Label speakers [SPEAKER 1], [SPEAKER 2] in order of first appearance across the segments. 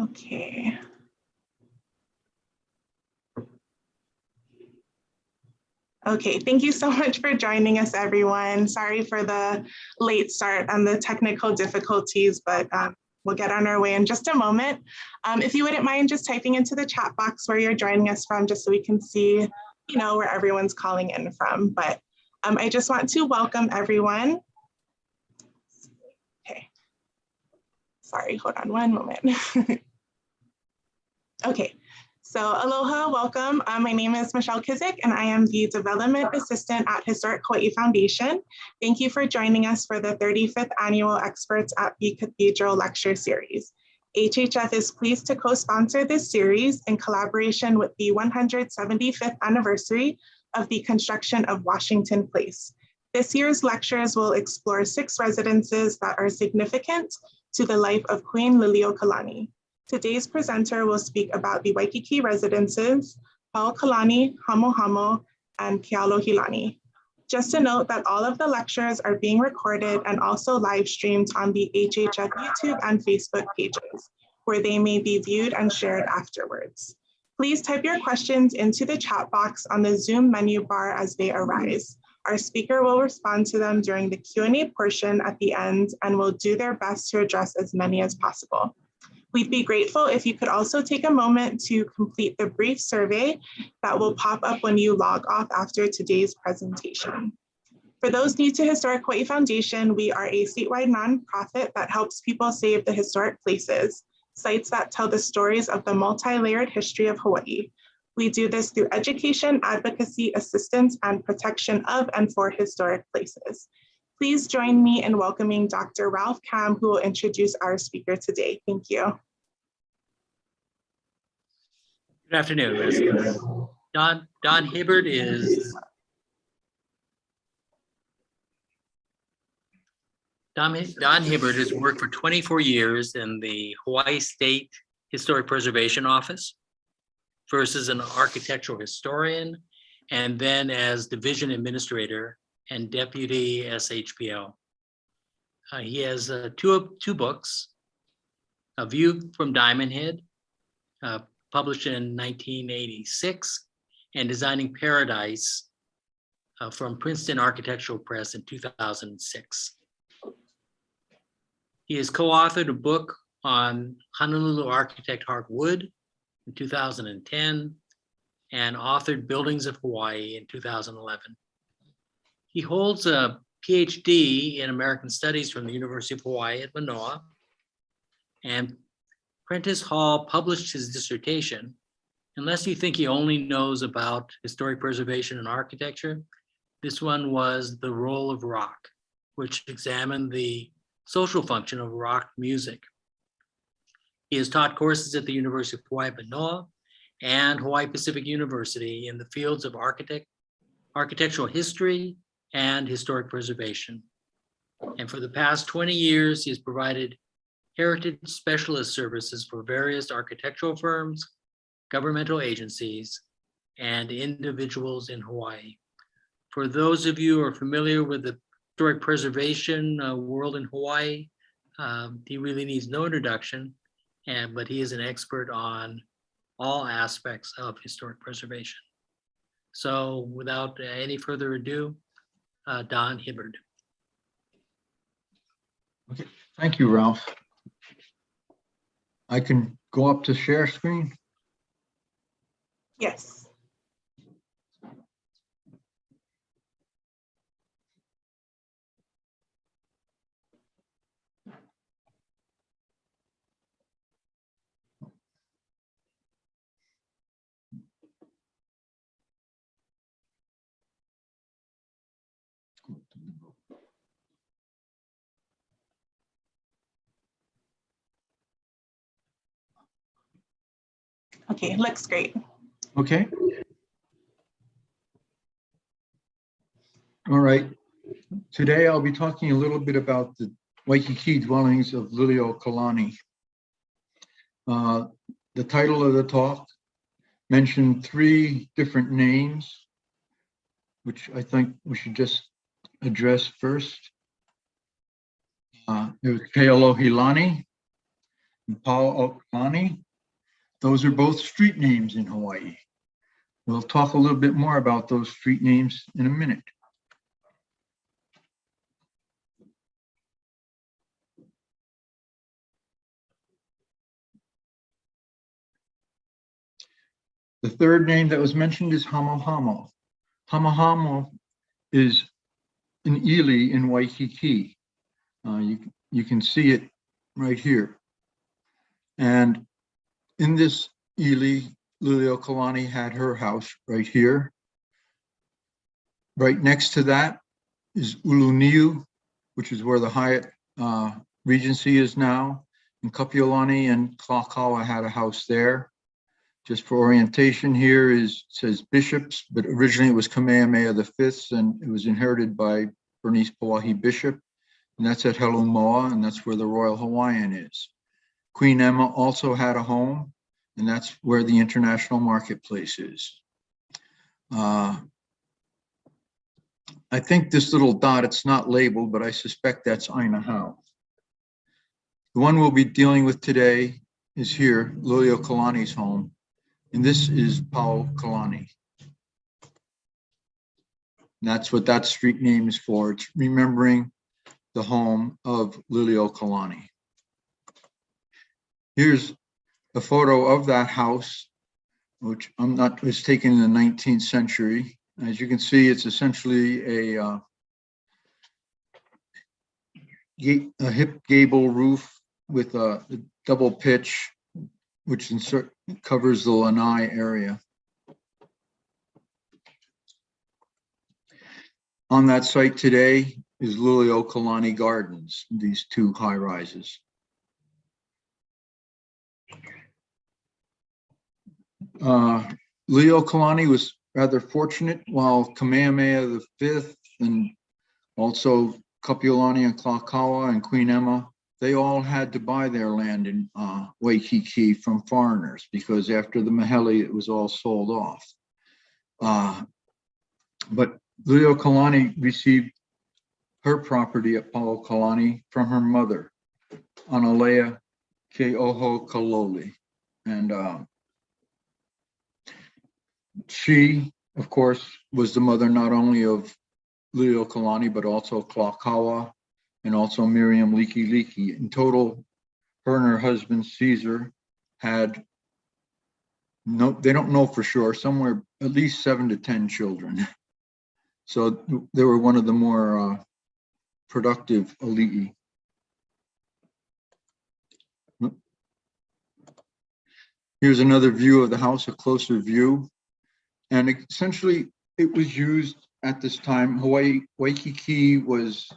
[SPEAKER 1] Okay. Okay, thank you so much for joining us, everyone. Sorry for the late start and the technical difficulties, but we'll get on our way in just a moment. If you wouldn't mind just typing into the chat box where you're joining us from, just so we can see, where everyone's calling in from. But I just want to welcome everyone. Okay. Sorry, hold on one moment. Okay. So aloha, welcome. My name is Michelle Kizik, and I am the Development Assistant at Historic Hawaii Foundation. Thank you for joining us for the 35th Annual Experts at the Cathedral Lecture Series. HHF is pleased to co-sponsor this series in collaboration with the 175th anniversary of the construction of Washington Place. This year's lectures will explore 6 residences that are significant to the life of Queen Lili uokalani. Today's presenter will speak about the Waikīkī residences, Paoakalani, Hamohamo, and Kealohilani. Just to note that all of the lectures are being recorded and also live streamed on the HHF YouTube and Facebook pages, where they may be viewed and shared afterwards. Please type your questions into the chat box on the Zoom menu bar as they arise. Our speaker will respond to them during the Q&A portion at the end and will do their best to address as many as possible. We'd be grateful if you could also take a moment to complete the brief survey that will pop up when you log off after today's presentation. For those new to Historic Hawaii Foundation, we are a statewide nonprofit that helps people save the historic places, sites that tell the stories of the multi-layered history of Hawaii. We do this through education, advocacy, assistance, and protection of and for historic places. Please join me in welcoming Dr. Ralph Kam, who will introduce our speaker today. Thank you.
[SPEAKER 2] Good afternoon. Don Hibbard is Don Hibbard has worked for 24 years in the Hawaii State Historic Preservation Office, first as an architectural historian, and then as division administrator and deputy SHPO. He has two books, A View from Diamond Head, published in 1986, and Designing Paradise from Princeton Architectural Press in 2006. He has co-authored a book on Honolulu architect Hart Wood in 2010 and authored Buildings of Hawaii in 2011. He holds a PhD in American Studies from the University of Hawaii at Manoa, and Prentice Hall published his dissertation. Unless you think he only knows about historic preservation and architecture, this one was The Role of Rock, which examined the social function of rock music. He has taught courses at the University of Hawaii Manoa and Hawaii Pacific University in the fields of architectural history and historic preservation. And for the past 20 years, he has provided heritage specialist services for various architectural firms, governmental agencies, and individuals in Hawaii. For those of you who are familiar with the historic preservation world in Hawaii, he really needs no introduction, but he is an expert on all aspects of historic preservation. So without any further ado, Don Hibbard.
[SPEAKER 3] Okay, thank you, Ralph. I can go up to share screen?
[SPEAKER 1] Yes. Okay, looks great.
[SPEAKER 3] Okay. All right. Today I'll be talking a little bit about the Waikīkī dwellings of Lili uokalani. The title of the talk mentioned 3 different names, which I think we should just address first. There was Kealohilani, and Paoakalani. Those are both street names in Hawaii. We'll talk a little bit more about those street names in a minute. The third name that was mentioned is Hamohamo. Hamohamo is an ili in Waikīkī. You can see it right here. And in this ili, Lili uokalani had her house right here. Right next to that is Uluniu, which is where the Hyatt Regency is now. And Kapiolani and Kalakaua had a house there. Just for orientation, here says bishops, but originally it was Kamehameha V, and it was inherited by Bernice Pauahi Bishop, and that's at Helumoa, and that's where the Royal Hawaiian is. Queen Emma also had a home, and that's where the International Marketplace is. I think this little dot, it's not labeled, but I suspect that's Ainahau. The one we'll be dealing with today is here, Lili uokalani's home. And this is Paoakalani. That's what that street name is for. It's remembering the home of Lili uokalani. Here's a photo of that house, which was taken in the 19th century. As you can see, it's essentially a hip gable roof with a double pitch, which covers the lanai area. On that site today is Lili uokalani Gardens, these two high rises. Lili uokalani was rather fortunate. While Kamehameha V and also Kapiolani and Kalakaua and Queen Emma, they all had to buy their land in Waikīkī from foreigners, because after the Mahele, it was all sold off. But Lili uokalani received her property at Paoakalani from her mother, Analea Kealohilani. And she, of course, was the mother not only of Lili uokalani, but also Kalakaua, and also Miriam Liki. In total, her and her husband Caesar had, they don't know for sure, somewhere at least 7 to 10 children. So they were one of the more productive ali'i. Here's another view of the house, a closer view. And essentially, it was used at this time. Waikīkī was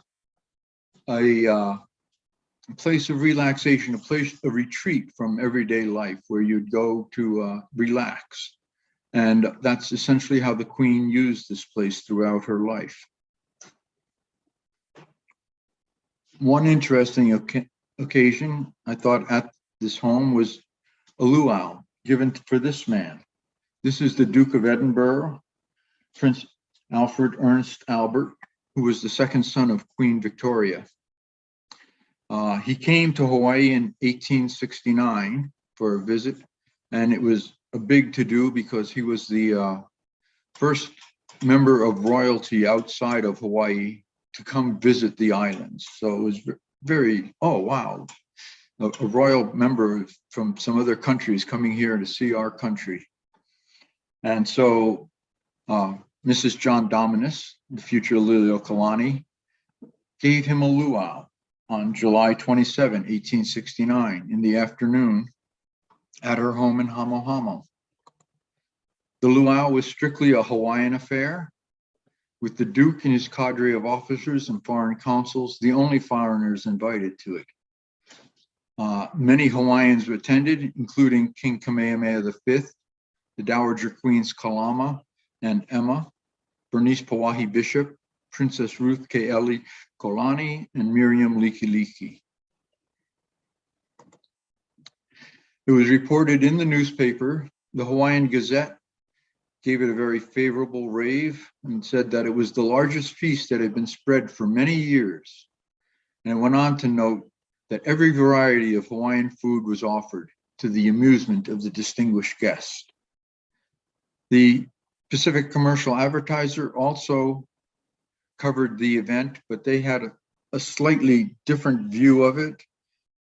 [SPEAKER 3] a place of relaxation, a retreat from everyday life where you'd go to relax. And that's essentially how the Queen used this place throughout her life. One interesting occasion, I thought, at this home was a luau given for this man. This is the Duke of Edinburgh, Prince Alfred Ernst Albert, who was the second son of Queen Victoria. He came to Hawaii in 1869 for a visit, and it was a big to-do because he was the first member of royalty outside of Hawaii to come visit the islands. So it was very, oh wow, a royal member from some other countries coming here to see our country. And so Mrs. John Dominus, the future Lili uokalani, gave him a luau on July 27, 1869 in the afternoon at her home in Hamohamo. The luau was strictly a Hawaiian affair, with the Duke and his cadre of officers and foreign consuls the only foreigners invited to it. Many Hawaiians attended, including King Kamehameha V, the Dowager Queens Kalama and Emma, Bernice Pauahi Bishop, Princess Ruth Kealohilani, and Miriam Liki. It was reported in the newspaper. The Hawaiian Gazette gave it a very favorable rave and said that it was the largest feast that had been spread for many years. And it went on to note that every variety of Hawaiian food was offered to the amusement of the distinguished guest. The Pacific Commercial Advertiser also covered the event, but they had a slightly different view of it.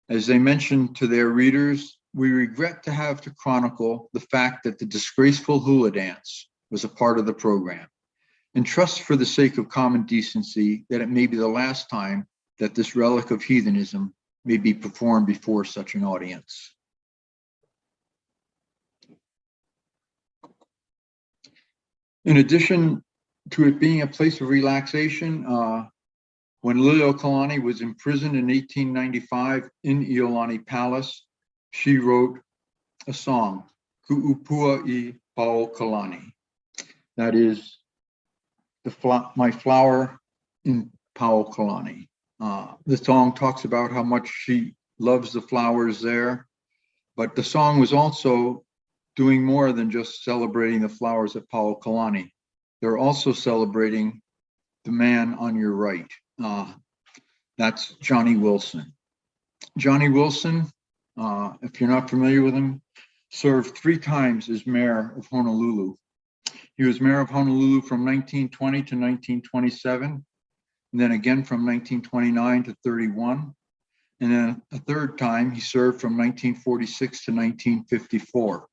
[SPEAKER 3] As they mentioned to their readers, we regret to have to chronicle the fact that the disgraceful hula dance was a part of the program, and trust for the sake of common decency that it may be the last time that this relic of heathenism may be performed before such an audience. In addition to it being a place of relaxation, when Lili uokalani was imprisoned in 1895 in Iolani Palace, she wrote a song, Ku'upua I Paoakalani. That is, my flower in Paoakalani. The song talks about how much she loves the flowers there, but the song was also doing more than just celebrating the flowers at Paoakalani. They're also celebrating the man on your right. That's Johnny Wilson. Johnny Wilson, if you're not familiar with him, served 3 times as mayor of Honolulu. He was mayor of Honolulu from 1920 to 1927, and then again from 1929 to 31. And then a 3rd time he served from 1946 to 1954.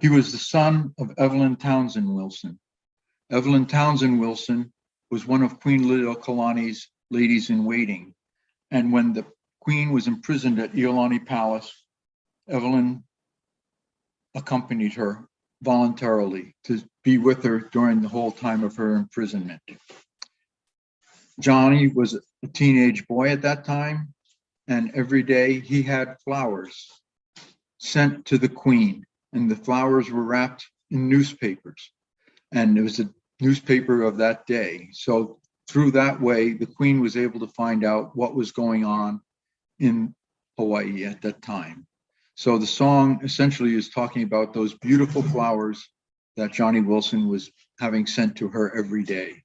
[SPEAKER 3] He was the son of Evelyn Townsend Wilson. Evelyn Townsend Wilson was one of Queen Lili uokalani's ladies in waiting. And when the Queen was imprisoned at Iolani Palace, Evelyn accompanied her voluntarily to be with her during the whole time of her imprisonment. Johnny was a teenage boy at that time, and every day he had flowers sent to the Queen, and the flowers were wrapped in newspapers. And it was a newspaper of that day. So through that way, the Queen was able to find out what was going on in Hawaii at that time. So the song essentially is talking about those beautiful flowers that Johnny Wilson was having sent to her every day.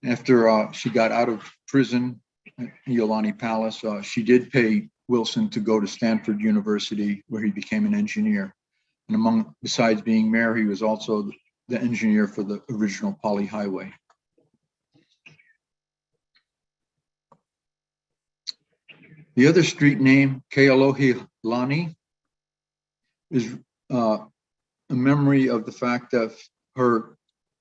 [SPEAKER 3] After she got out of prison at Iolani Palace, she did pay Wilson to go to Stanford University, where he became an engineer. And besides being mayor, he was also the engineer for the original Poly Highway. The other street name, Kealohilani, is a memory of the fact of her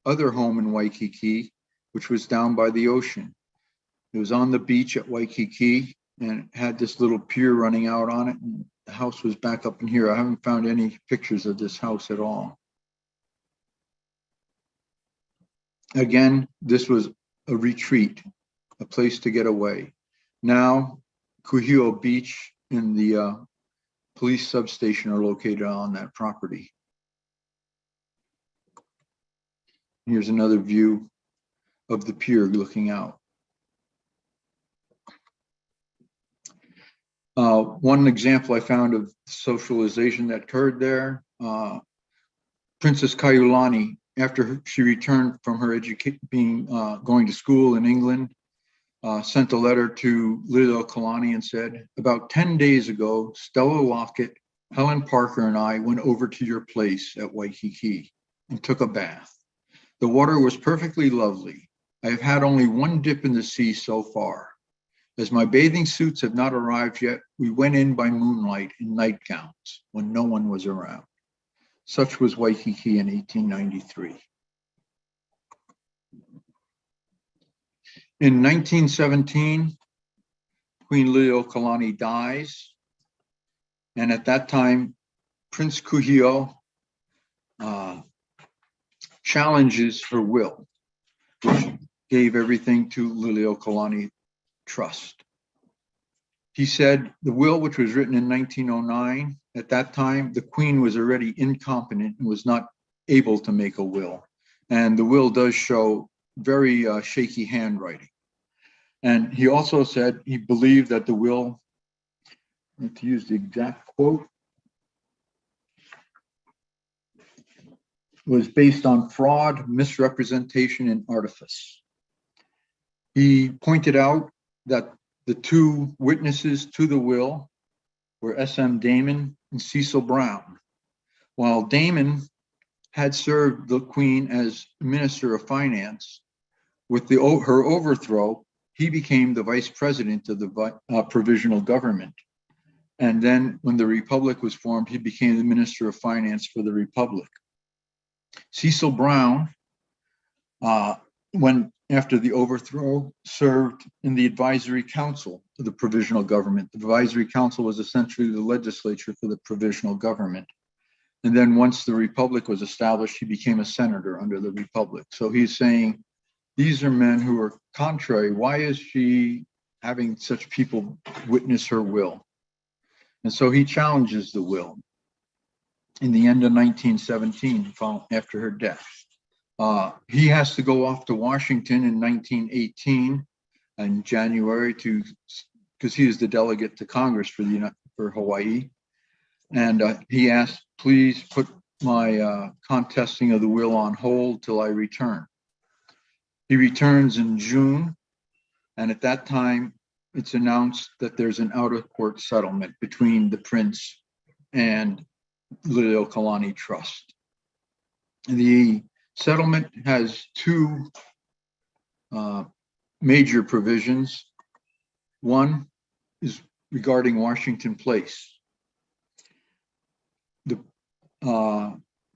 [SPEAKER 3] other home in Waikīkī, which was down by the ocean. It was on the beach at Waikīkī, and it had this little pier running out on it, and the house was back up in here. I haven't found any pictures of this house at all. Again, this was a retreat, a place to get away. Now, Kuhio Beach and the police substation are located on that property. Here's another view of the pier looking out. One example I found of socialization that occurred there, Princess Kailani, after she returned from her going to school in England, sent a letter to Lili uokalani and said, about 10 days ago, Stella Lockett, Helen Parker, and I went over to your place at Waikīkī and took a bath. The water was perfectly lovely. I have had only one dip in the sea so far. As my bathing suits have not arrived yet, we went in by moonlight in nightgowns when no one was around. Such was Waikīkī in 1893. In 1917, Queen Lili uokalani dies. And at that time, Prince Kuhio challenges her will, which gave everything to Lili uokalani trust. He said the will, which was written in 1909, at that time, the Queen was already incompetent and was not able to make a will. And the will does show very shaky handwriting. And he also said he believed that the will, to use the exact quote, was based on fraud, misrepresentation, and artifice. He pointed out that The two witnesses to the will were S.M. Damon and Cecil Brown. While Damon had served the Queen as Minister of Finance, with her overthrow, he became the vice president of the provisional government. And then when the Republic was formed, he became the Minister of Finance for the Republic. Cecil Brown, when after the overthrow, served in the Advisory Council of the Provisional Government. The Advisory Council was essentially the legislature for the Provisional Government. And then once the Republic was established, he became a senator under the Republic. So he's saying, these are men who are contrary. Why is she having such people witness her will? And so he challenges the will in the end of 1917, after her death. He has to go off to Washington in 1918 in January because he is the delegate to Congress for Hawaii. And he asked, please put my contesting of the will on hold till I return. He returns in June, and at that time, it's announced that there's an out-of-court settlement between the prince and Lili uokalani Trust. The settlement has two major provisions. One is regarding Washington Place. The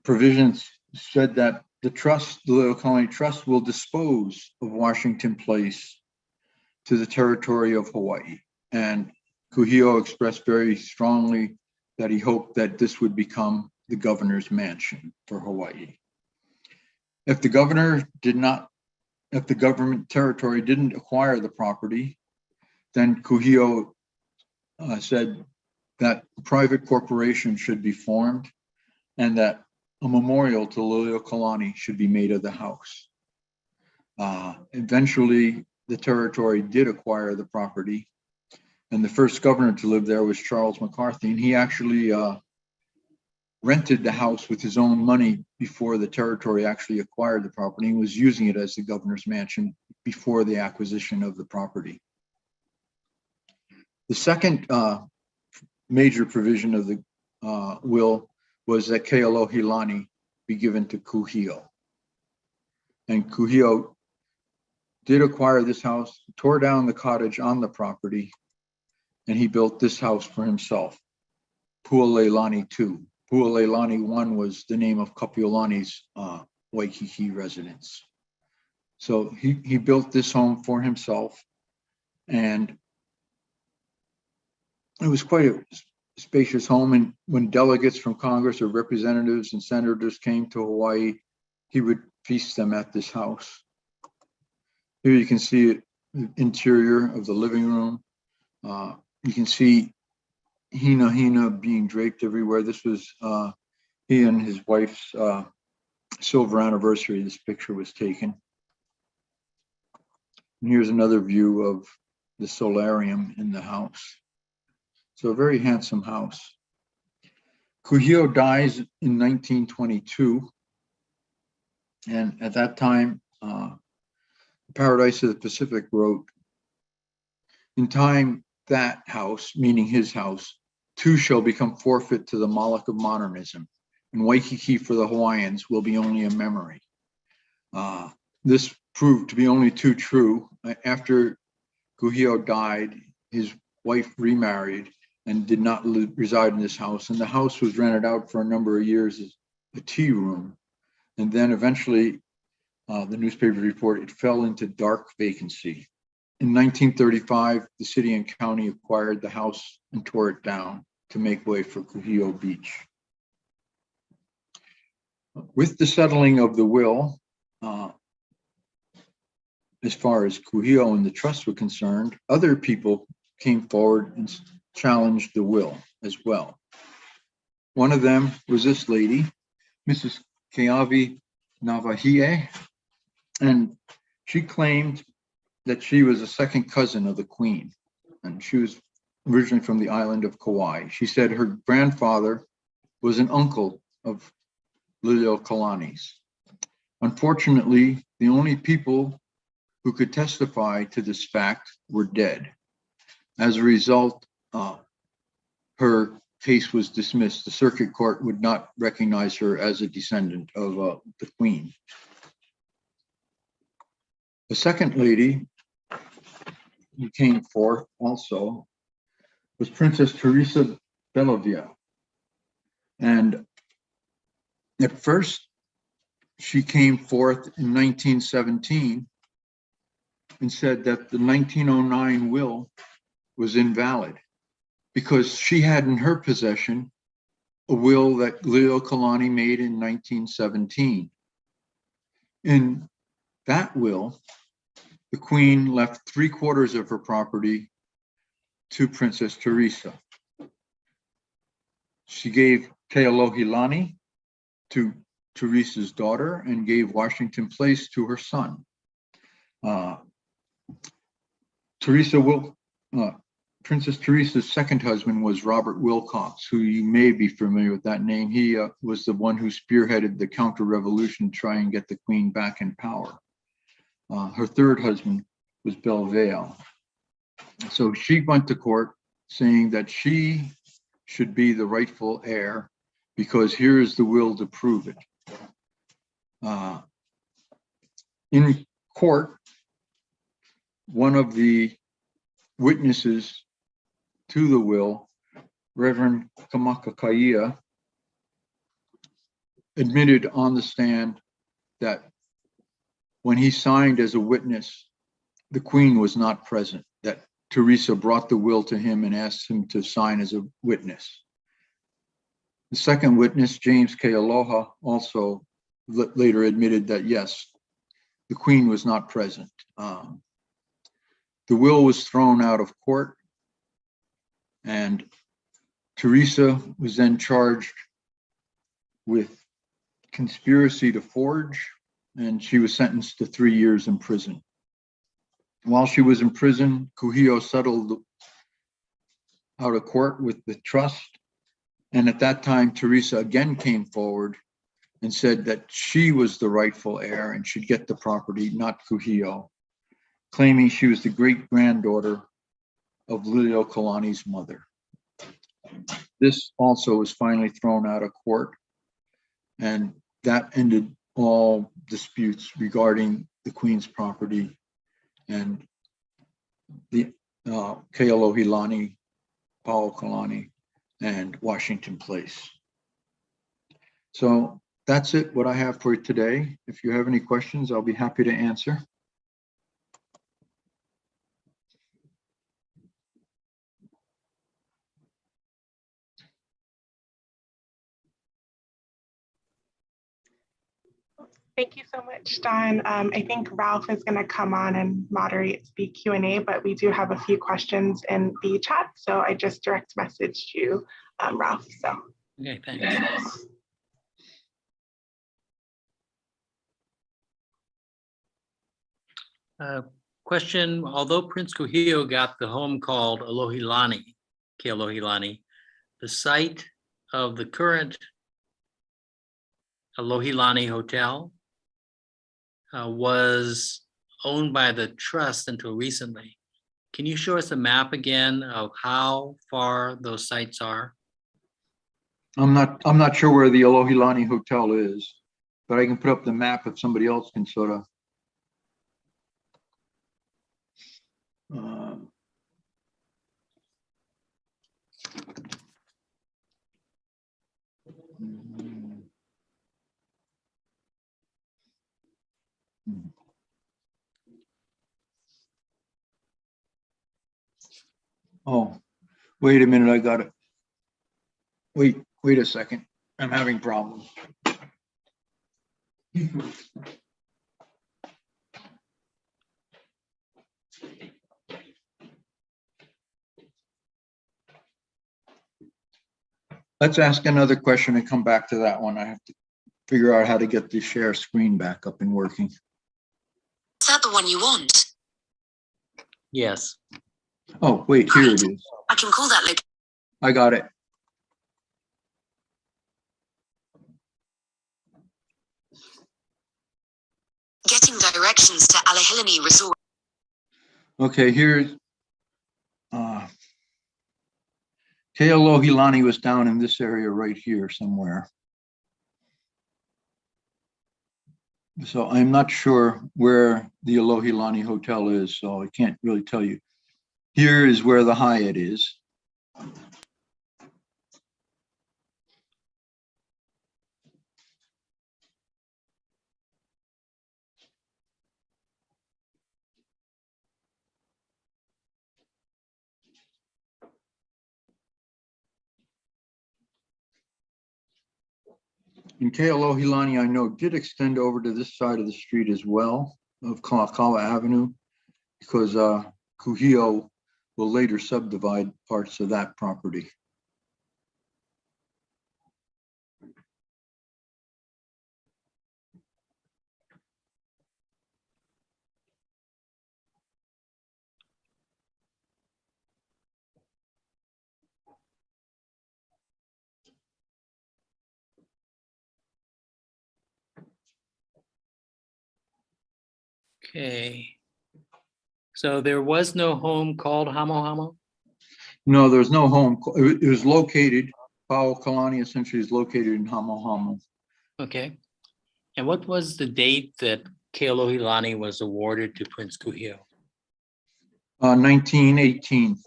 [SPEAKER 3] provisions said that the Lili uokalani Trust will dispose of Washington Place to the territory of Hawaii. And Kuhio expressed very strongly that he hoped that this would become the governor's mansion for Hawaii. If the government territory didn't acquire the property, then Kuhio said that a private corporation should be formed and that a memorial to Lili uokalani should be made of the house. Eventually, the territory did acquire the property, and the first governor to live there was Charles McCarthy, and he actually rented the house with his own money before the territory actually acquired the property. He was using it as the governor's mansion before the acquisition of the property. The second major provision of the will was that Kealohilani be given to Kuhio. And Kuhio did acquire this house, tore down the cottage on the property, and he built this house for himself, Pualeilani II. Pualeilani I was the name of Kapiolani's Waikīkī residence. So he built this home for himself, and it was quite a spacious home. And when delegates from Congress or representatives and senators came to Hawaii, he would feast them at this house. Here you can see the interior of the living room. You can see hina being draped everywhere. This was he and his wife's silver anniversary. This picture was taken. And here's another view of the solarium in the house. So a very handsome house. Kuhio dies in 1922. And at that time, Paradise of the Pacific wrote, in time that house, meaning his house, too shall become forfeit to the Moloch of modernism, and Waikīkī for the Hawaiians will be only a memory. This proved to be only too true. After Kuhio died, his wife remarried and did not reside in this house, and the house was rented out for a number of years as a tea room. And then eventually, the newspaper reported it fell into dark vacancy. In 1935, the city and county acquired the house and tore it down to make way for Kuhio Beach. With the settling of the will, as far as Kuhio and the trust were concerned, other people came forward and challenged the will as well. One of them was this lady, Mrs. Keavi Navahie, and she claimed that she was a second cousin of the Queen, and she was originally from the island of Kauai. She said her grandfather was an uncle of Lili uokalani's. Unfortunately, the only people who could testify to this fact were dead. As a result, her case was dismissed. The circuit court would not recognize her as a descendant of the queen. The second lady who came forth also was Princess Teresa Bellavia. And at first, she came forth in 1917 and said that the 1909 will was invalid because she had in her possession a will that Lili uokalani made in 1917. In that will, the queen left 3/4 of her property to Princess Teresa. She gave Kealohilani to Teresa's daughter and gave Washington Place to her son. Princess Teresa's second husband was Robert Wilcox, who you may be familiar with that name. He was the one who spearheaded the counter-revolution to try and get the queen back in power. Her third husband was Belvale. So she went to court saying that she should be the rightful heir because here is the will to prove it. In court, one of the witnesses to the will, Reverend Kamakapili, admitted on the stand that when he signed as a witness, the queen was not present, that Teresa brought the will to him and asked him to sign as a witness. The second witness, James Kealohilani, also later admitted that yes, the queen was not present. The will was thrown out of court, and Teresa was then charged with conspiracy to forge, and she was sentenced to 3 years in prison. While she was in prison, Kuhio settled out of court with the trust, and at that time, Teresa again came forward and said that she was the rightful heir and should get the property, not Kuhio, claiming she was the great-granddaughter of Lili uokalani's mother. This also was finally thrown out of court, and that ended all disputes regarding the queen's property and the Kealohilani, Paoakalani, and Washington Place. So that's it, what I have for you today. If you have any questions, I'll be happy to answer.
[SPEAKER 1] Thank you so much, Don. I think Ralph is going to come on and moderate the Q&A, but we do have a few questions in the chat, so I just direct messaged you, Ralph. So.
[SPEAKER 2] Okay, thanks. Question, although Prince Kuhio got the home called Kealohilani, the site of the current Kalohilani Hotel was owned by the trust until recently. Can you show us a map again of how far those sites are?
[SPEAKER 3] I'm not sure where the Kalohilani Hotel is, but I can put up the map if somebody else can sort of. Oh, wait a minute, I got it. Wait a second. I'm having problems. Let's ask another question and come back to that one. I have to figure out how to get the share screen back up and working.
[SPEAKER 4] Is that the one you want?
[SPEAKER 2] Yes.
[SPEAKER 3] Oh, wait, here it is.
[SPEAKER 4] I can call that location.
[SPEAKER 3] I got it.
[SPEAKER 4] Getting directions to Kalohilani Resort.
[SPEAKER 3] Okay, here's, I Kealohilani was down in this area right here somewhere. So I'm not sure where the Alohilani Hotel is, so I can't really tell you. Here is where the Hyatt is. And Kealohilani, I know, did extend over to this side of the street as well, of Kalakaua Avenue, because Kuhio will later subdivide parts of that property.
[SPEAKER 2] Okay. So there was no home called Hamohamo?
[SPEAKER 3] No, there's no home. It was located, Paoakalani essentially is located in Hamohamo.
[SPEAKER 2] Okay. And what was the date that Kealohilani was awarded to Prince Kuhio?
[SPEAKER 3] 1918.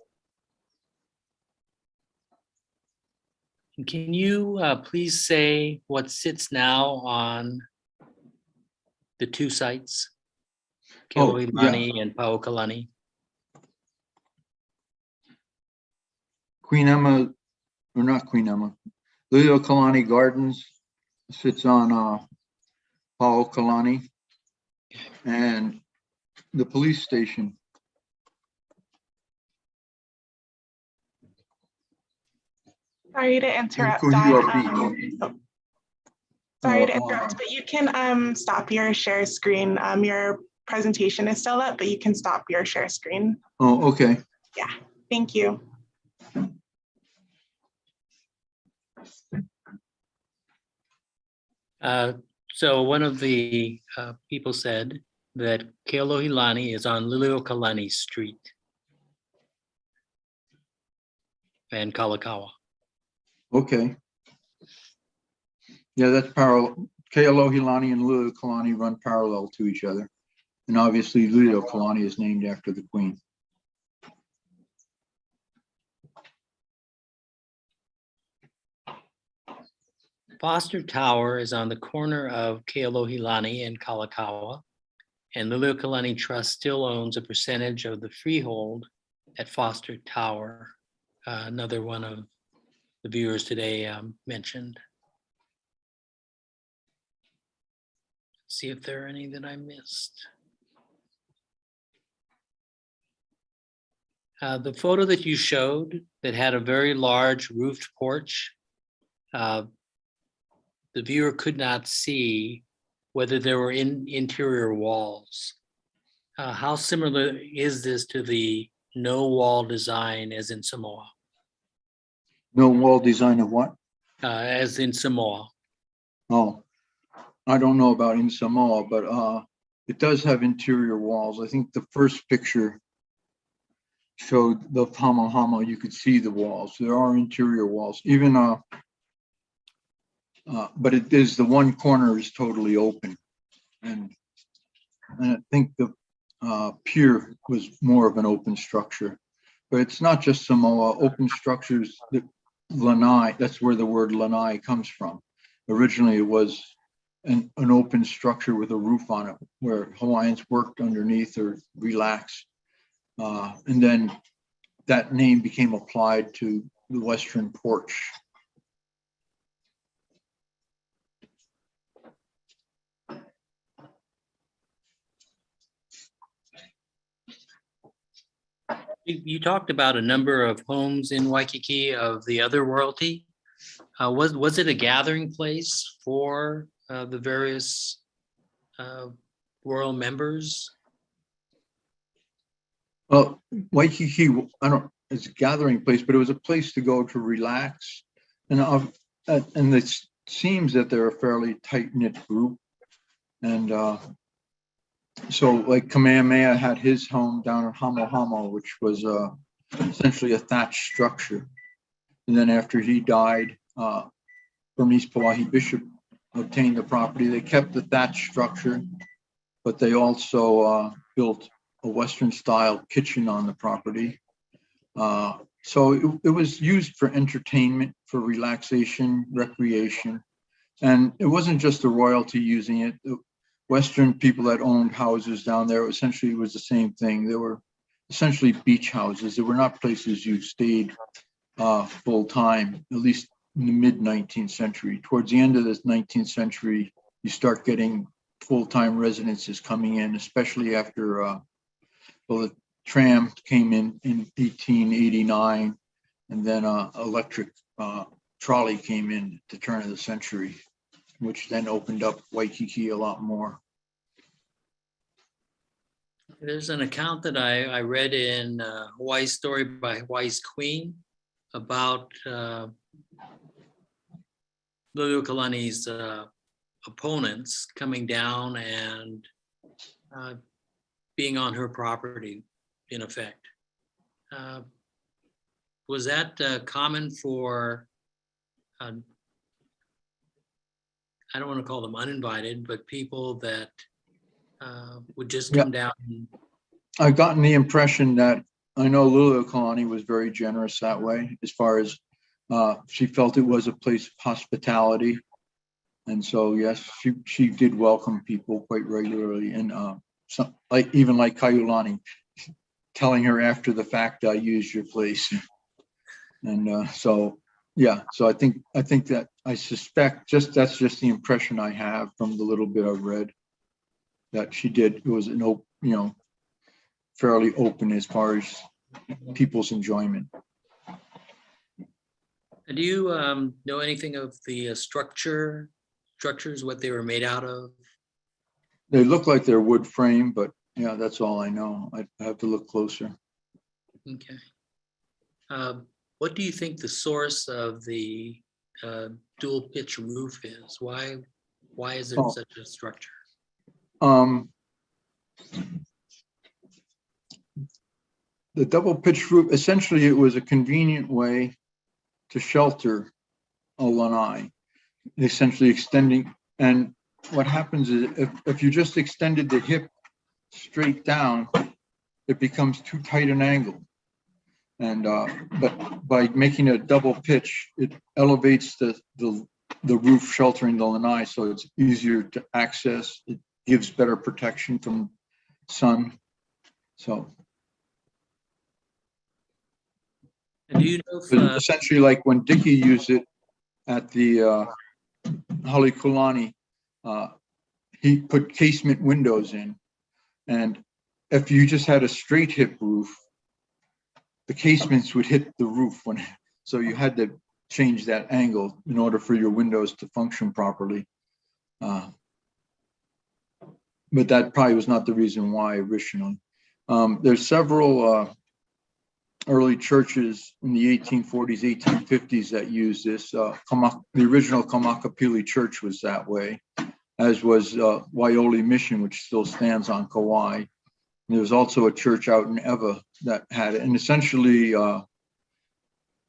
[SPEAKER 2] And can you please say what sits now on the two sites,
[SPEAKER 3] Oh, yeah.
[SPEAKER 2] Kealohilani and Paoakalani?
[SPEAKER 3] Queen Emma, or not Queen Emma, Lili uokalani Gardens sits on Paoakalani, and the police station.
[SPEAKER 1] Sorry to interrupt,
[SPEAKER 3] Kuhio
[SPEAKER 1] Don. Sorry to interrupt, but you can stop your share screen. Your presentation is still up, but you can stop your share screen.
[SPEAKER 3] Oh, okay.
[SPEAKER 1] Yeah, thank you.
[SPEAKER 2] So one of the people said that Kealohilani is on Lili uokalani Street and Kalakaua.
[SPEAKER 3] Okay. Yeah, that's parallel. Kealohilani and Lili uokalani run parallel to each other. And obviously Lili uokalani is named after the queen.
[SPEAKER 2] Foster Tower is on the corner of Kealohilani and Kalakaua, and Lili uokalani Trust still owns a percentage of the freehold at Foster Tower. Another one of the viewers today mentioned. Let's see if there are any that I missed. The photo that you showed that had a very large roofed porch, the viewer could not see whether there were interior walls. How similar is this to the no wall design as in Samoa?
[SPEAKER 3] No wall design of what?
[SPEAKER 2] As in Samoa.
[SPEAKER 3] Oh, I don't know about in Samoa, but it does have interior walls. I think the first picture showed the Hamohamo, you could see the walls. There are interior walls, even but it is the one corner is totally open, and I think the pier was more of an open structure. But it's not just Samoa. Open structures, the lanai, that's where the word lanai comes from. Originally, it was an open structure with a roof on it, where Hawaiians worked underneath or relaxed, and then that name became applied to the western porch.
[SPEAKER 2] You talked about a number of homes in Waikīkī of the other royalty. Was it a gathering place for the various royal members?
[SPEAKER 3] Well, Waikīkī, it's a gathering place, but it was a place to go to relax. And it seems that they're a fairly tight-knit group. And so like Kamehameha had his home down in Hamohamo, which was essentially a thatched structure. And then after he died, Burmese Pauahi bishop obtained the property. They kept the thatch structure, but they also built a Western style kitchen on the property. So it was used for entertainment, for relaxation, recreation. And it wasn't just the royalty using it. The Western people that owned houses down there essentially was the same thing. They were essentially beach houses. They were not places you stayed full time, at least in the mid 19th century. Towards the end of the 19th century, you start getting full-time residences coming in, especially after the tram came in 1889, and then electric trolley came in at the turn of the century, which then opened up Waikīkī a lot more.
[SPEAKER 2] There's an account that I read in Hawaii's Story by Hawaii's Queen about Lili uokalani's opponents coming down and being on her property, in effect. Was that common for, I don't want to call them uninvited, but people that would just come down?
[SPEAKER 3] I've gotten the impression that, I know Lili uokalani was very generous that way, as far as she felt it was a place of hospitality. And so, yes, she did welcome people quite regularly. And even like Kealohilani, telling her after the fact, I used your place. And so, yeah, so I think that, I suspect that's just the impression I have from the little bit I've read, that she did. It was an fairly open as far as people's enjoyment.
[SPEAKER 2] Do you know anything of the structures, what they were made out of?
[SPEAKER 3] They look like they're wood frame, but yeah, that's all I know. I have to look closer.
[SPEAKER 2] Okay. What do you think the source of the dual pitch roof is? Why is there such a structure?
[SPEAKER 3] The double pitch roof, essentially it was a convenient way to shelter a lanai, essentially extending. And what happens is if you just extended the hip straight down, it becomes too tight an angle. And but by making a double pitch, it elevates the roof sheltering the lanai, so it's easier to access. It gives better protection from sun. So.
[SPEAKER 2] And do you know if,
[SPEAKER 3] essentially, like when Dickey used it at the Halekulani, he put casement windows in, and if you just had a straight hip roof, the casements would hit the roof so you had to change that angle in order for your windows to function properly. But that probably was not the reason why originally. There's several early churches in the 1840s, 1850s that used this. The original Kamakapili church was that way, as was Waioli Mission, which still stands on Kauai. There was also a church out in Ewa that had it. And essentially,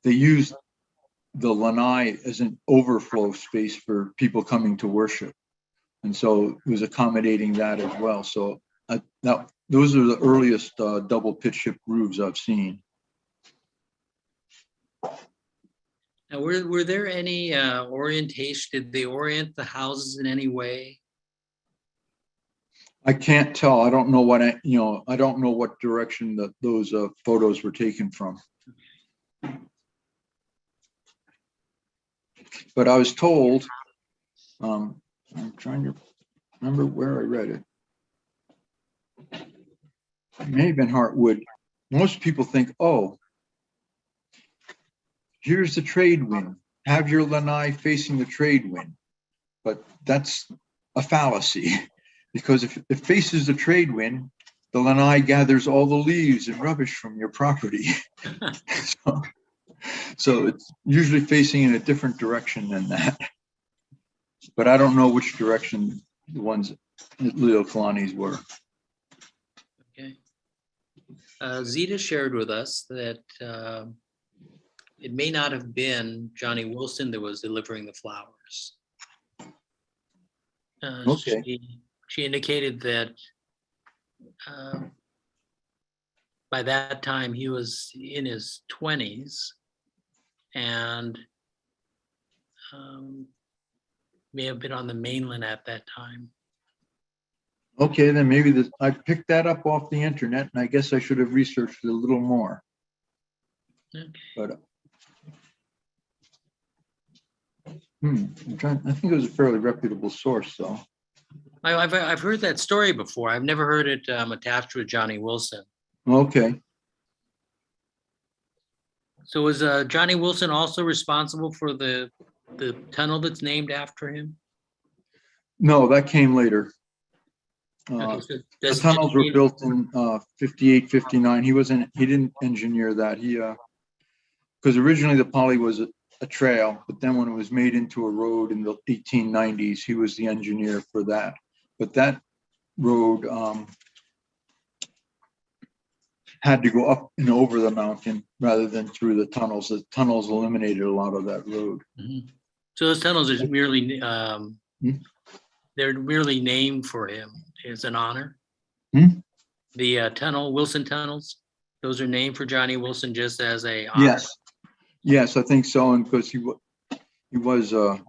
[SPEAKER 3] they used the lanai as an overflow space for people coming to worship. And so it was accommodating that as well. So those are the earliest double pitch hip roofs I've seen.
[SPEAKER 2] Now, were there any orientation? Did they orient the houses in any way?
[SPEAKER 3] I can't tell. I don't know what I don't know what direction those photos were taken from. But I was told, I'm trying to remember where I read it. It may have been Heartwood. Most people think, oh, here's the trade wind. Have your lanai facing the trade wind. But that's a fallacy, because if it faces the trade wind, the lanai gathers all the leaves and rubbish from your property. So it's usually facing in a different direction than that. But I don't know which direction the ones that Lili uokalani's were.
[SPEAKER 2] Okay. Zita shared with us that it may not have been Johnny Wilson that was delivering the flowers.
[SPEAKER 3] Okay.
[SPEAKER 2] She indicated that by that time he was in his 20s and may have been on the mainland at that time.
[SPEAKER 3] Okay, then maybe this, I picked that up off the internet, and I guess I should have researched it a little more.
[SPEAKER 2] Okay.
[SPEAKER 3] But I'm trying, I think it was a fairly reputable source, though.
[SPEAKER 2] I've heard that story before. I've never heard it attached to a Johnny Wilson.
[SPEAKER 3] Okay.
[SPEAKER 2] So was Johnny Wilson also responsible for the tunnel that's named after him?
[SPEAKER 3] No, that came later.
[SPEAKER 2] Okay, so
[SPEAKER 3] The tunnels were built in 58, 59. He didn't engineer that. He, because originally the Pali was a trail, but then when it was made into a road in the 1890s, he was the engineer for that. But that road had to go up and over the mountain rather than through the tunnels. The tunnels eliminated a lot of that road.
[SPEAKER 2] Mm-hmm. So those tunnels are merely they're merely named for him as an honor.
[SPEAKER 3] Hmm?
[SPEAKER 2] The tunnel, Wilson tunnels, those are named for Johnny Wilson just as a honor.
[SPEAKER 3] Yes, I think so. And because he was the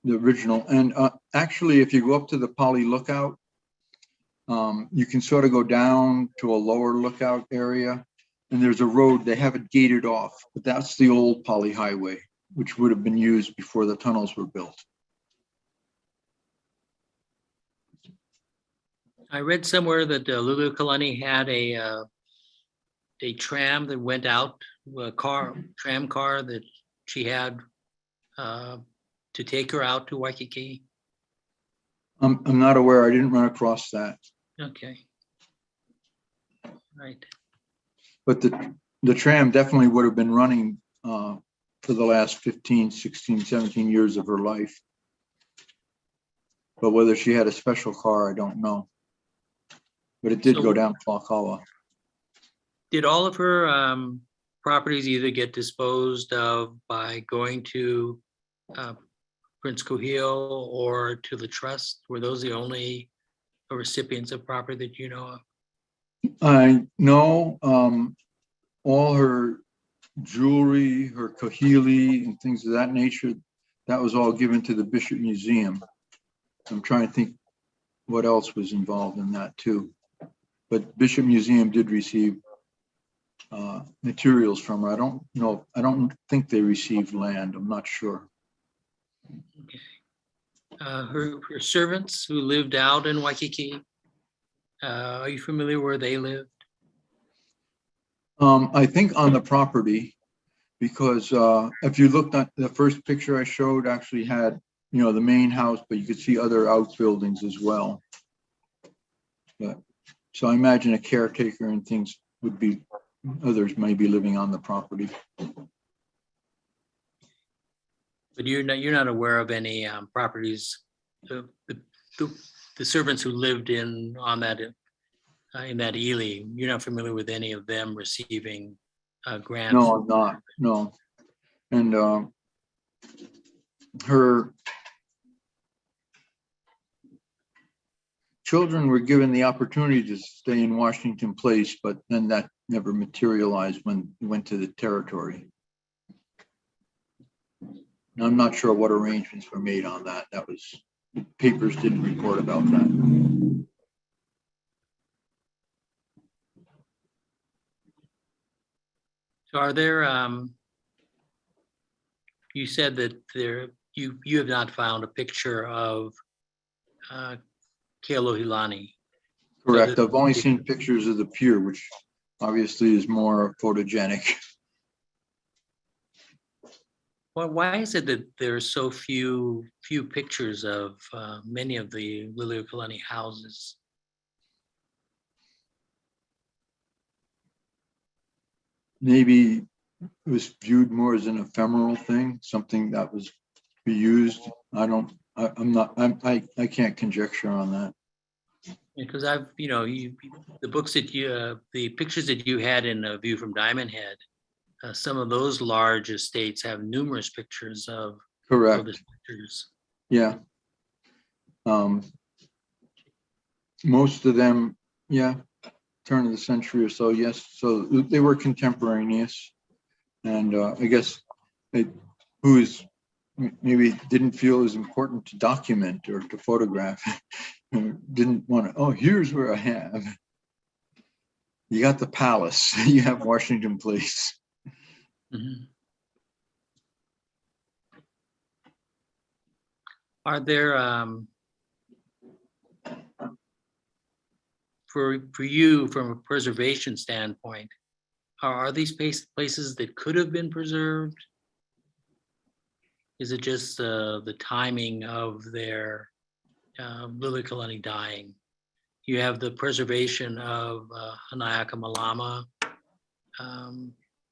[SPEAKER 3] original. And actually, if you go up to the Pali Lookout, you can sort of go down to a lower lookout area, and there's a road. They have it gated off, but that's the old Pali Highway, which would have been used before the tunnels were built.
[SPEAKER 2] I read somewhere that Lili uokalani had a tram that went out, a tram car that she had to take her out to Waikīkī.
[SPEAKER 3] I'm not aware. I didn't run across that.
[SPEAKER 2] Okay. Right.
[SPEAKER 3] But the tram definitely would have been running for the last 15, 16, 17 years of her life. But whether she had a special car, I don't know. But it did go down Paoakalani.
[SPEAKER 2] Did all of her properties either get disposed of by going to Prince Kuhio or to the trust? Were those the only recipients of property that you know of?
[SPEAKER 3] I know all her jewelry, her kahili and things of that nature, that was all given to the Bishop Museum. I'm trying to think what else was involved in that too. But Bishop Museum did receive materials from her. I don't know. I don't think they received land. I'm not sure.
[SPEAKER 2] Okay. Her servants who lived out in Waikīkī, are you familiar where they lived?
[SPEAKER 3] I think on the property, because if you looked at the first picture I showed, actually had, you know, the main house, but you could see other outbuildings as well. But, so I imagine a caretaker and things would be, others may be living on the property.
[SPEAKER 2] But you're not aware of any properties, the servants who lived in that Ili. You're not familiar with any of them receiving grants?
[SPEAKER 3] No, I'm not. No, and her children were given the opportunity to stay in Washington Place, but then that never materialized when they went to the territory. I'm not sure what arrangements were made on that. That was, the papers didn't report about that.
[SPEAKER 2] So are there, you said that you have not found a picture of Kealohilani.
[SPEAKER 3] Correct. I've only seen pictures of the pier, which obviously is more photogenic.
[SPEAKER 2] Well, why is it that there are so few pictures of many of the Lili uokalani houses?
[SPEAKER 3] Maybe it was viewed more as an ephemeral thing, something that was reused. I can't conjecture on that.
[SPEAKER 2] Because I've, the books that the pictures that you had in View from Diamond Head, some of those large estates have numerous pictures of
[SPEAKER 3] Correct.
[SPEAKER 2] the structures.
[SPEAKER 3] Yeah. Most of them, yeah, turn of the century or so, yes. So they were contemporaneous. And I guess maybe didn't feel as important to document or to photograph, didn't want to, oh, here's where I have. You got the palace, you have Washington Place.
[SPEAKER 2] Mm-hmm. Are there, for you, from a preservation standpoint, are these places that could have been preserved? Is it just the timing of their Lili uokalani dying? You have the preservation of Hanayaka Malama,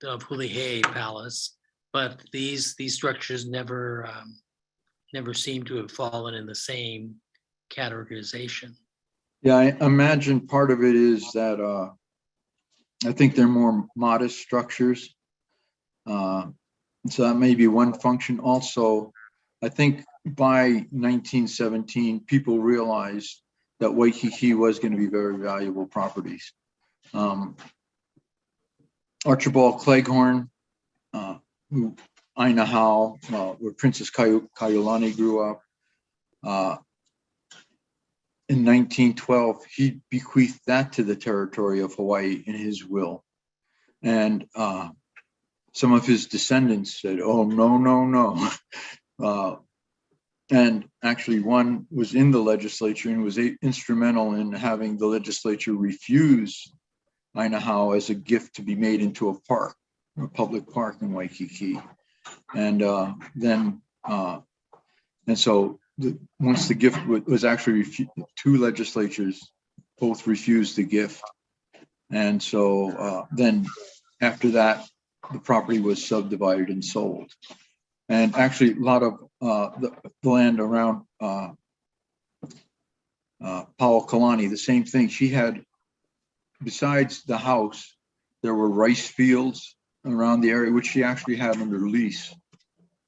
[SPEAKER 2] of Hulihe Palace, but these structures never seem to have fallen in the same categorization.
[SPEAKER 3] Yeah, I imagine part of it is that I think they're more modest structures. So that may be one function. Also, I think by 1917, people realized that Waikīkī was going to be very valuable properties. Archibald Cleghorn, who Ainahau, where Princess Kealohilani grew up, in 1912, he bequeathed that to the territory of Hawaii in his will. And some of his descendants said, oh, no. And actually one was in the legislature and was instrumental in having the legislature refuse Ainahau as a gift to be made into a park, a public park in Waikīkī. And so once the gift was actually refused, two legislatures both refused the gift. And so then after that, the property was subdivided and sold. And actually a lot of the land around Paoakalani, the same thing. She had, besides the house, there were rice fields around the area, which she actually had under lease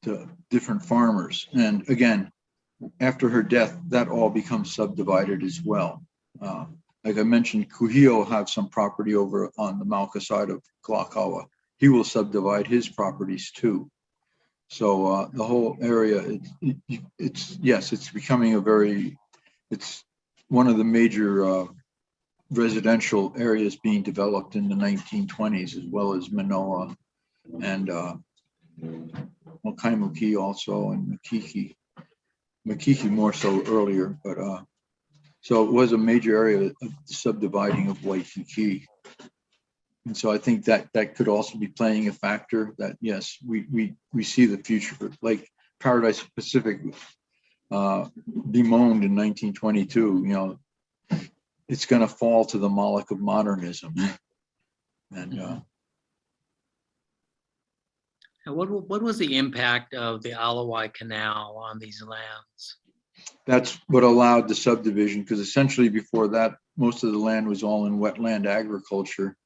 [SPEAKER 3] to different farmers. And again, after her death, that all becomes subdivided as well. Like I mentioned, Kuhio have some property over on the Mauka side of Kalakaua. He will subdivide his properties too. So the whole area, it's becoming it's one of the major residential areas being developed in the 1920s, as well as Manoa and Kaimuki also, and Makiki more so earlier, but so it was a major area of the subdividing of Waikīkī. And so I think that could also be playing a factor that, yes, we see the future, like Paradise Pacific bemoaned in 1922, it's going to fall to the Moloch of modernism. And
[SPEAKER 2] and what was the impact of the Alawai Canal on these lands?
[SPEAKER 3] That's what allowed the subdivision, because essentially before that, most of the land was all in wetland agriculture,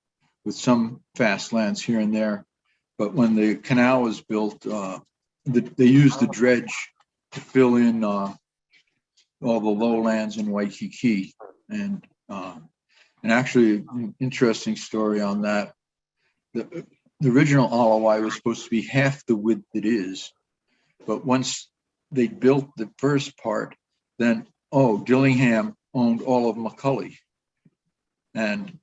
[SPEAKER 3] with some fast lands here and there. But when the canal was built, they used the dredge to fill in all the lowlands in Waikīkī. And actually, an interesting story on that. The original Alawai was supposed to be half the width it is, but once they built the first part, then Dillingham owned all of Macaulay, and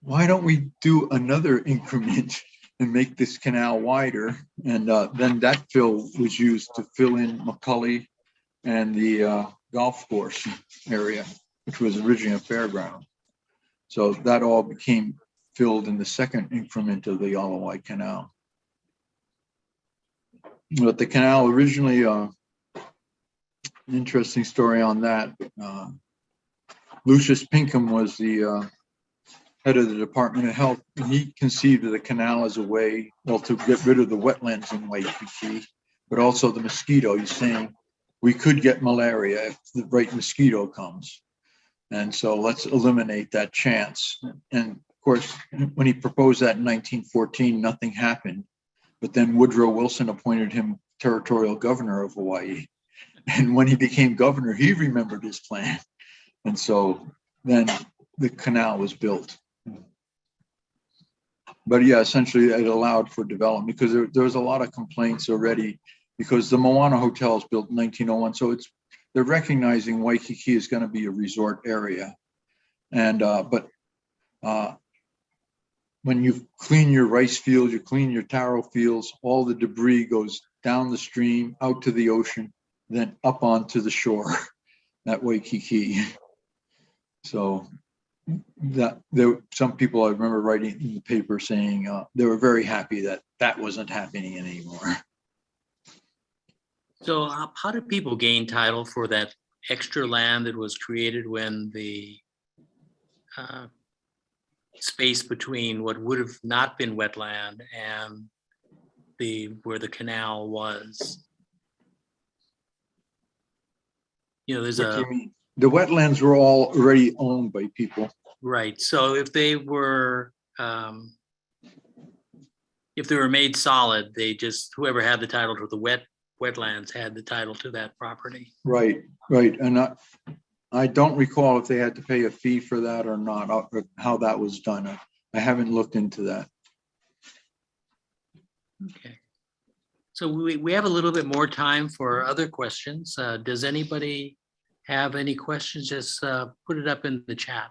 [SPEAKER 3] why don't we do another increment and make this canal wider? And then that fill was used to fill in Macaulay and the golf course area, which was originally a fairground. So that all became filled in the second increment of the Alawai Canal. But the canal originally, an interesting story on that. Lucius Pinkham was the head of the Department of Health, and he conceived of the canal as a way, to get rid of the wetlands in Waikīkī, but also the mosquito. He's saying we could get malaria if the right mosquito comes. And so let's eliminate that chance. And course, when he proposed that in 1914, nothing happened. But then Woodrow Wilson appointed him territorial governor of Hawaii. And when he became governor, he remembered his plan. And so then the canal was built. But yeah, essentially it allowed for development because there was a lot of complaints already because the Moana Hotel was built in 1901. So they're recognizing Waikīkī is going to be a resort area. And but when you clean your rice fields, you clean your taro fields, all the debris goes down the stream, out to the ocean, then up onto the shore at Waikīkī. So that some people I remember writing in the paper saying they were very happy that that wasn't happening anymore.
[SPEAKER 2] So how did people gain title for that extra land that was created when the space between what would have not been wetland and where the canal was? You know, there's
[SPEAKER 3] What do you mean? The wetlands were all already owned by people.
[SPEAKER 2] Right. So if they were made solid, they just, whoever had the title to the wetlands had the title to that property.
[SPEAKER 3] Right. And I don't recall if they had to pay a fee for that or not, or how that was done. I haven't looked into that.
[SPEAKER 2] Okay. So we have a little bit more time for other questions. Does anybody have any questions? Just put it up in the chat.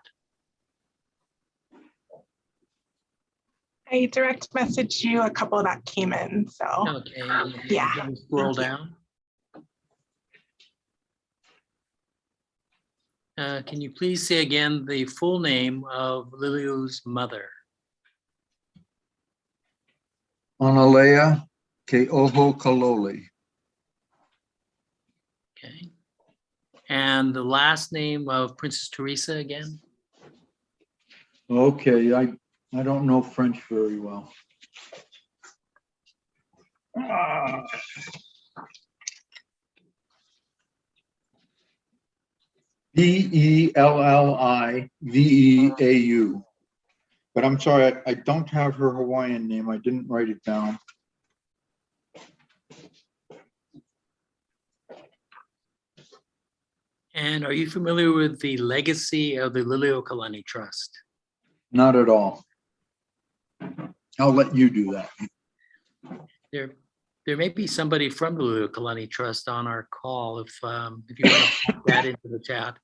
[SPEAKER 1] I direct messaged you a couple that came in, so.
[SPEAKER 2] Okay.
[SPEAKER 1] Yeah.
[SPEAKER 2] Scroll down. Can you please say again the full name of Liliu's mother?
[SPEAKER 3] Analea Kealohilani.
[SPEAKER 2] Okay. And the last name of Princess Teresa again?
[SPEAKER 3] Okay, I don't know French very well. Belliveau. But I'm sorry, I don't have her Hawaiian name. I didn't write it down.
[SPEAKER 2] And are you familiar with the legacy of the Lili uokalani Trust?
[SPEAKER 3] Not at all. I'll let you do that.
[SPEAKER 2] There may be somebody from the Lili uokalani Trust on our call if you want to put that into the chat.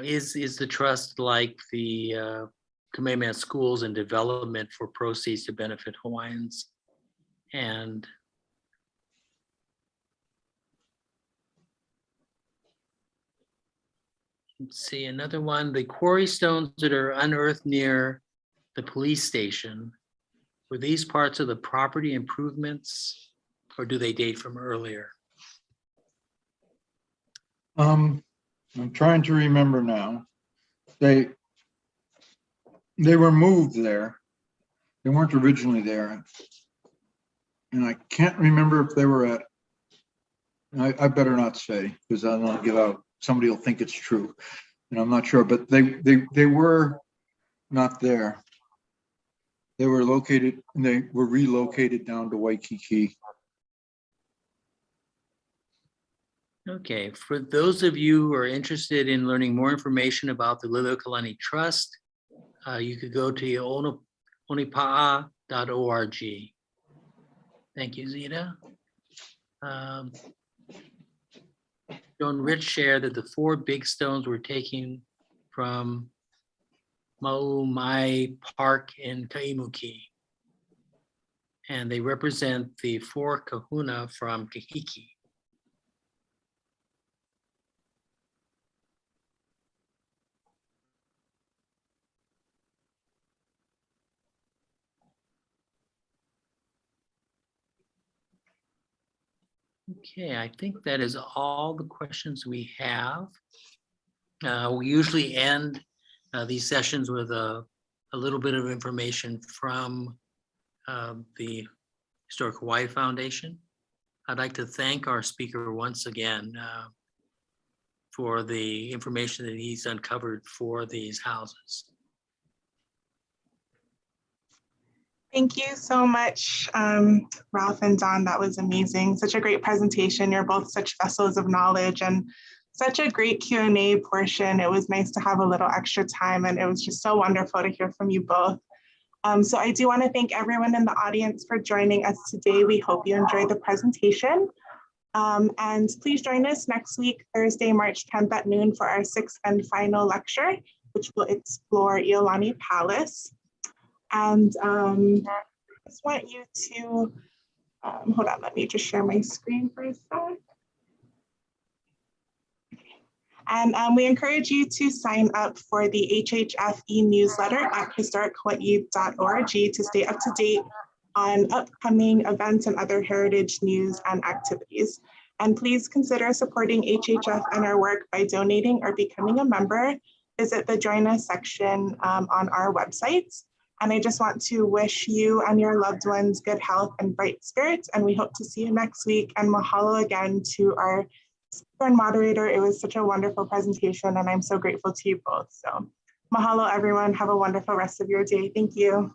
[SPEAKER 2] Is the trust like the Kamehameha Schools and Development for proceeds to benefit Hawaiians? And let's see, another one, the quarry stones that are unearthed near the police station, were these parts of the property improvements or do they date from earlier?
[SPEAKER 3] I'm trying to remember now. They were moved there. They weren't originally there. And I can't remember if they were at, I better not say, because I don't want to give out, somebody will think it's true. And I'm not sure, but they were not there. They were located, and they were relocated down to Waikīkī.
[SPEAKER 2] Okay, for those of you who are interested in learning more information about the Lili uokalani Trust, you could go to onipa'a.org. Thank you, Zita. John Rich shared that the 4 big stones were taken from Maumai Park in Kaimuki, and they represent the 4 kahuna from Kahiki. Okay, I think that is all the questions we have. We usually end these sessions with a little bit of information from the Historic Hawaii Foundation. I'd like to thank our speaker once again for the information that he's uncovered for these houses.
[SPEAKER 1] Thank you so much, Ralph and Don. That was amazing. Such a great presentation. You're both such vessels of knowledge and such a great Q&A portion. It was nice to have a little extra time, and it was just so wonderful to hear from you both. So I do want to thank everyone in the audience for joining us today. We hope you enjoyed the presentation. And please join us next week, Thursday, March 10th at noon for our 6th and final lecture, which will explore Iolani Palace. And I just want you to, hold on, let me just share my screen for a sec. And we encourage you to sign up for the HHF e-newsletter at historichawaii.org to stay up to date on upcoming events and other heritage news and activities. And please consider supporting HHF and our work by donating or becoming a member. Visit the Join Us section on our website. And I just want to wish you and your loved ones good health and bright spirits. And we hope to see you next week. And mahalo again to our speaker and moderator. It was such a wonderful presentation, and I'm so grateful to you both. So mahalo, everyone. Have a wonderful rest of your day. Thank you.